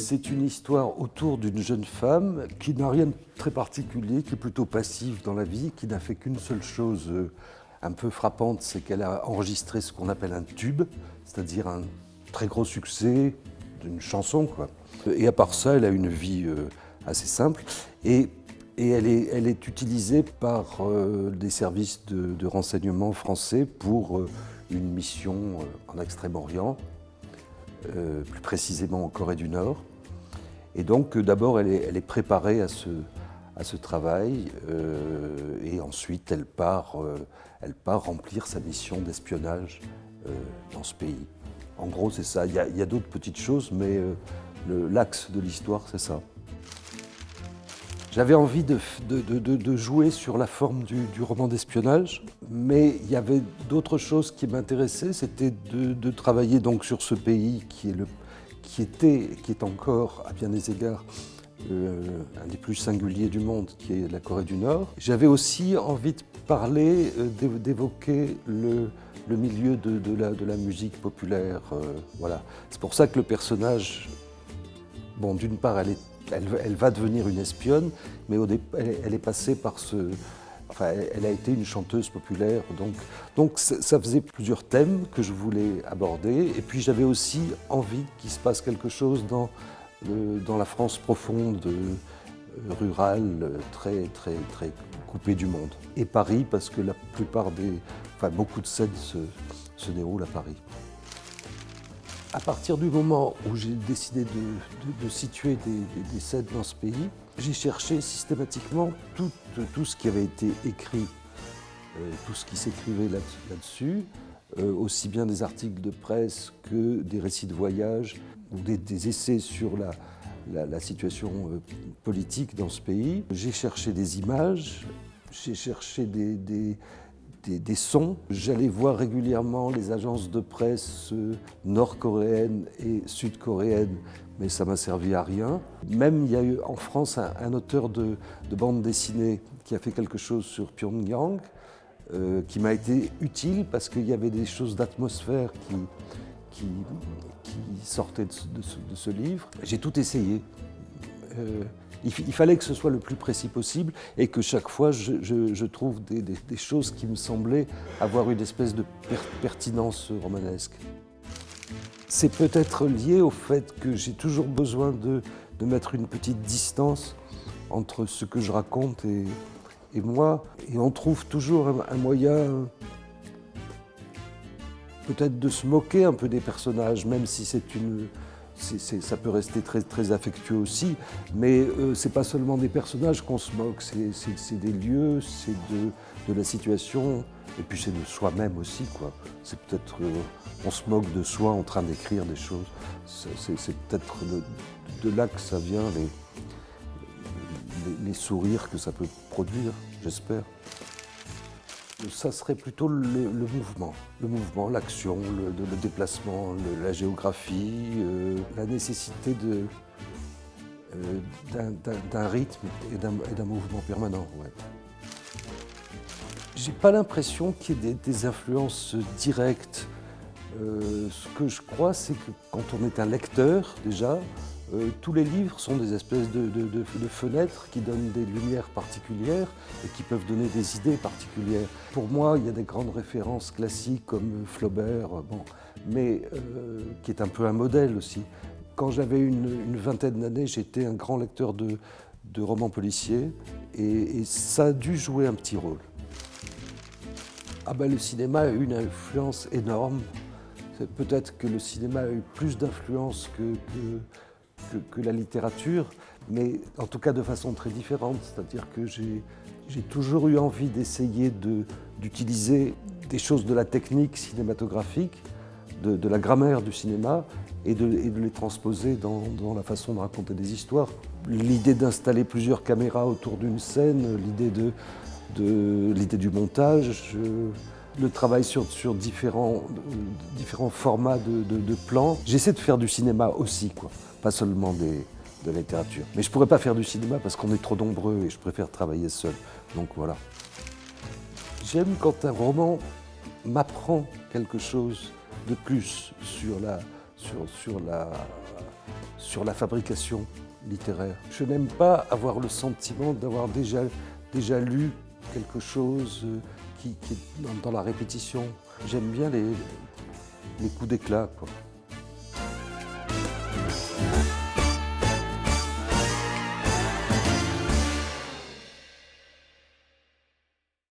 C'est une histoire autour d'une jeune femme qui n'a rien de très particulier, qui est plutôt passive dans la vie, qui n'a fait qu'une seule chose un peu frappante, c'est qu'elle a enregistré ce qu'on appelle un tube, c'est-à-dire un très gros succès d'une chanson, quoi. Et à part ça, elle a une vie assez simple et elle est utilisée par des services de renseignement français pour une mission en Extrême-Orient, plus précisément en Corée du Nord. Et donc d'abord elle est préparée à ce travail et ensuite elle part remplir sa mission d'espionnage dans ce pays. En gros c'est ça, il y a d'autres petites choses mais l'axe de l'histoire c'est ça. J'avais envie de jouer sur la forme du roman d'espionnage, mais il y avait d'autres choses qui m'intéressaient, c'était de travailler donc sur ce pays qui est encore, à bien des égards, un des plus singuliers du monde, qui est la Corée du Nord. J'avais aussi envie de parler, d'évoquer le milieu de la musique populaire. Voilà. C'est pour ça que le personnage, bon, d'une part, elle va devenir une espionne, mais elle est passée par enfin, elle a été une chanteuse populaire, donc ça faisait plusieurs thèmes que je voulais aborder. Et puis j'avais aussi envie qu'il se passe quelque chose dans la France profonde, rurale, très coupée du monde. Et Paris, parce que la plupart beaucoup de scènes se déroulent à Paris. À partir du moment où j'ai décidé de situer des scènes dans ce pays, j'ai cherché systématiquement tout ce qui avait été écrit, tout ce qui s'écrivait là-dessus, aussi bien des articles de presse que des récits de voyage ou des essais sur la situation politique dans ce pays. J'ai cherché des images, j'ai cherché des sons. J'allais voir régulièrement les agences de presse nord-coréennes et sud-coréennes, mais ça m'a servi à rien. Même il y a eu en France un auteur de bande dessinée qui a fait quelque chose sur Pyongyang, qui m'a été utile parce qu'il y avait des choses d'atmosphère qui sortaient de ce livre. J'ai tout essayé. Il fallait que ce soit le plus précis possible et que chaque fois je trouve des choses qui me semblaient avoir une espèce de pertinence romanesque. C'est peut-être lié au fait que j'ai toujours besoin de mettre une petite distance entre ce que je raconte et moi. Et on trouve toujours un moyen peut-être de se moquer un peu des personnages, même si ça peut rester très affectueux aussi, mais c'est pas seulement des personnages qu'on se moque, c'est des lieux, c'est de la situation, et puis c'est de soi-même aussi, quoi. C'est peut-être, on se moque de soi en train d'écrire des choses. C'est peut-être de là que ça vient, les sourires que ça peut produire, j'espère. Ça serait plutôt le mouvement, l'action, le déplacement, la géographie, la nécessité d'un rythme et d'un mouvement permanent. Ouais. J'ai pas l'impression qu'il y ait des influences directes. Ce que je crois, c'est que quand on est un lecteur, déjà, tous les livres sont des espèces de fenêtres qui donnent des lumières particulières et qui peuvent donner des idées particulières. Pour moi, il y a des grandes références classiques comme Flaubert, mais qui est un peu un modèle aussi. Quand j'avais une vingtaine d'années, j'étais un grand lecteur de romans policiers et ça a dû jouer un petit rôle. Le cinéma a eu une influence énorme. Peut-être que le cinéma a eu plus d'influence que la littérature, mais en tout cas de façon très différente. C'est-à-dire que j'ai toujours eu envie d'essayer d'utiliser des choses de la technique cinématographique, de la grammaire du cinéma, et de les transposer dans la façon de raconter des histoires. L'idée d'installer plusieurs caméras autour d'une scène, l'idée du montage, le travail sur différents formats de plans. J'essaie de faire du cinéma aussi, quoi. Pas seulement de la littérature. Mais je ne pourrais pas faire du cinéma parce qu'on est trop nombreux et je préfère travailler seul. Donc voilà. J'aime quand un roman m'apprend quelque chose de plus sur sur la fabrication littéraire. Je n'aime pas avoir le sentiment d'avoir déjà lu quelque chose qui est dans la répétition. J'aime bien les coups d'éclat, quoi.